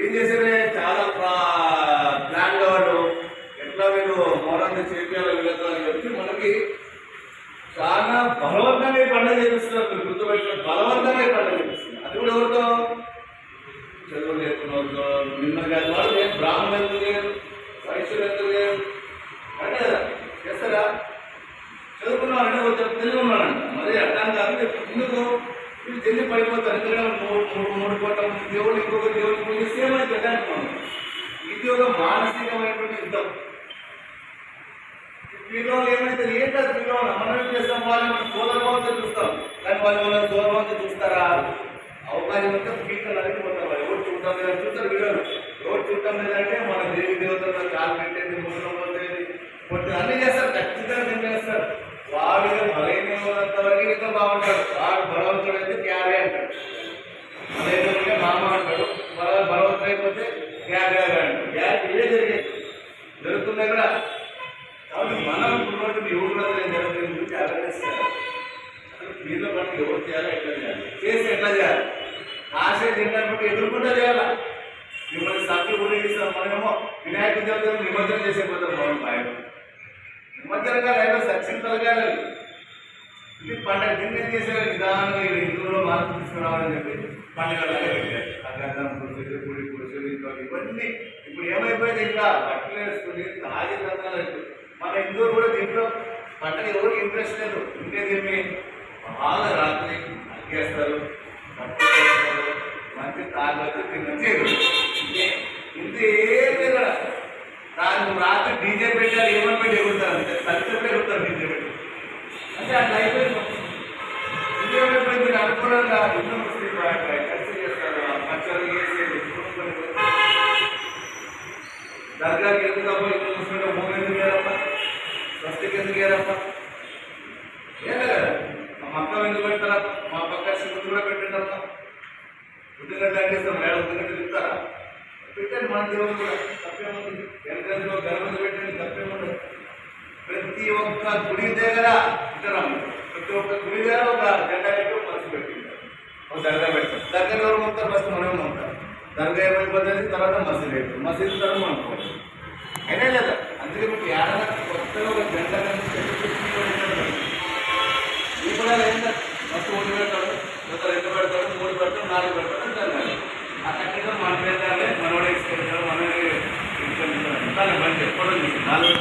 ఏం చేసేదే చాలా ప్లాన్ వాళ్ళు ఎట్లా వీళ్ళు మౌనాన్ని చేపించాలి వీళ్ళతో అని చెప్పి మనకి చాలా బలవంతంగా పండుగ చేపిస్తున్నారు. మీరు గుర్తుపెట్టిన బలవంతంగా పండుగ చేపిస్తున్నారు. అది కూడా ఎవరితో చదువు లేకున్న నిన్న కాదు వాళ్ళు నేను బ్రాహ్మణ ఎందుకు లేరు, వైశ్యులు ఎందుకు లేరు అంటే కదా చేస్తారా? చదువుకున్నామంటే కొంచెం తెలివి ఉన్నాడంట. మరి అట్లా కాదు ఎందుకు వీళ్ళు జల్లి పడిపోతారు. ఎందుకంటే మూడు కోట్ల మంది దేవుడు ఇంకొక దేవుడు పూజిస్తే మనకి పెట్టాలనుకున్నాం. ఇది ఒక మానసికమైనటువంటి యుద్ధం. వీళ్ళు ఏమైతే ఏంటది వీళ్ళు మనం చేస్తాం వాళ్ళని మనం సోదరభావంతో చూస్తాం, కానీ వాళ్ళు సోదరభావంతో చూస్తారా? అవకాశం ఉంటే పీకలు అనేది పోతారు. ఎవరు చూడటం లేదని చూస్తారు వీడియోలు. ఎవరు చూడటం లేదంటే మన దేవి దేవతలు కాలు పెట్టేది ముసలం పోతేది కొట్టి అన్నీ చేస్తారు. ఖచ్చితంగా ఏం చేస్తారు? వాడి బలైనంత వరకు ఇంకా బాగుంటాడు. వాడు బలవంతుడు అయితే క్యారే అంటాడు, బలైన మామ అంటాడు. బలవంతుడు అయిపోతే గ్యాగ్ అంటాడు. గ్యాగ్ ఇవే జరిగేది జరుగుతున్నాయి కూడా. కాబట్టి మనం ఉన్నటువంటి యువకులు జరుగుతుంది గురించి అవేర్నెస్ చేయాలి. అసలు వీళ్ళ పని ఎవరు చేయాలో ఎట్లా చేయాలి, చేసి ఎట్లా చేయాలి, ఆశయం ఏంటంటే ఎదుర్కొంటా చేయాలా. మిమ్మల్ని సభ్యులు కూడా ఇస్తాం. మనమేమో వినాయక దేవతను నిమజ్జనం చేసేపోతాం. మనం బాగా నిమజ్జనంగా లేదా సచ్చింతలుగా ఇది పండుగ దీన్ని ఏం చేశారు? నిదానంగా హిందువులో మార్పు తీసుకురావాలని చెప్పి పండుగలాగా పెట్టారు. అగ్రహం పురుషులు గుడి పురుషులు ఇంట్లో ఇవన్నీ ఇప్పుడు ఏమైపోయింది? ఇంకా బట్టలు వేసుకుని తాగి దంతాలు. మన హిందువులు కూడా దీంట్లో పండుగ ఎవరికి ఇంట్రెస్ట్ లేదు. ఇంకేదేమి బాగా రాత్రి అగ్గేస్తారు, బట్టలు వేస్తారు, మంచి తాగొచ్చు తినచ్చు. ఇది ఏం లేదు. దానికి రాత్రి డీజే పెట్టారు. ఏమని పెట్టి ఎగురుతారు అంటే కలిసి ఎగురుతారు డీజే పెట్టి. అంటే అట్లా అయిపోయింది. ఇది ఏమైపోయింది? మీరు అనుకూలంగా హిందూ ముస్లిం కలిసి చేస్తారు. పచ్చలు వేసేది దర్గాకి ఎందుకు అబ్బా హిందూ ముస్లింలో మూడు ఎందుకు వేరప్ప, స్వస్తికి ఎందుకు వేరప్ప? ఏం కదా మా మక్కం ఎందుకు పెడతారప్ప? మా పక్క శివుడు కూడా పెట్టండప్ప. ఉద్దిగడ్డ అంటేస్తాం వేళ ఉద్దిగడ్డ తిప్పుతారా? పెట్టండి. మన దేవుడు కూడా తప్పేముంది? వెనకలో గర్వంగా పెట్టండి, తప్పేముంది? ప్రతి ఒక్క గుడి దగ్గర ఇతరం ప్రతి ఒక్క గుడి దగ్గర ఒక జెండా పెట్టి ఒక మనసు పెట్టింటారు, ఒక దర్గా పెడతారు. దర్గా ఎవరు ఉంటారు? ఫస్ట్ మనమే ఉంటారు. దర్గా ఏమైపోతుంది? తర్వాత మసీదు పెట్టారు, మసీదు తర్వాత మనం పోతాం. అయినా లేదా? అందుకే మీకు ఏడాది కొత్తగా ఒక జెండా ఈ కూడా ఏంటంటే ఫస్ట్ 1 పెడతాడు, తర్వాత 2 పెడతాడు, 3 పెడతాడు, 4 పెడతాడు అంటారు. ఆ కట్టగా మన పెట్టాలి, మనోడే తీసుకెళ్తాడు, మనమే తీసుకెళ్తాడు. దాన్ని బండి ఎప్పుడో 4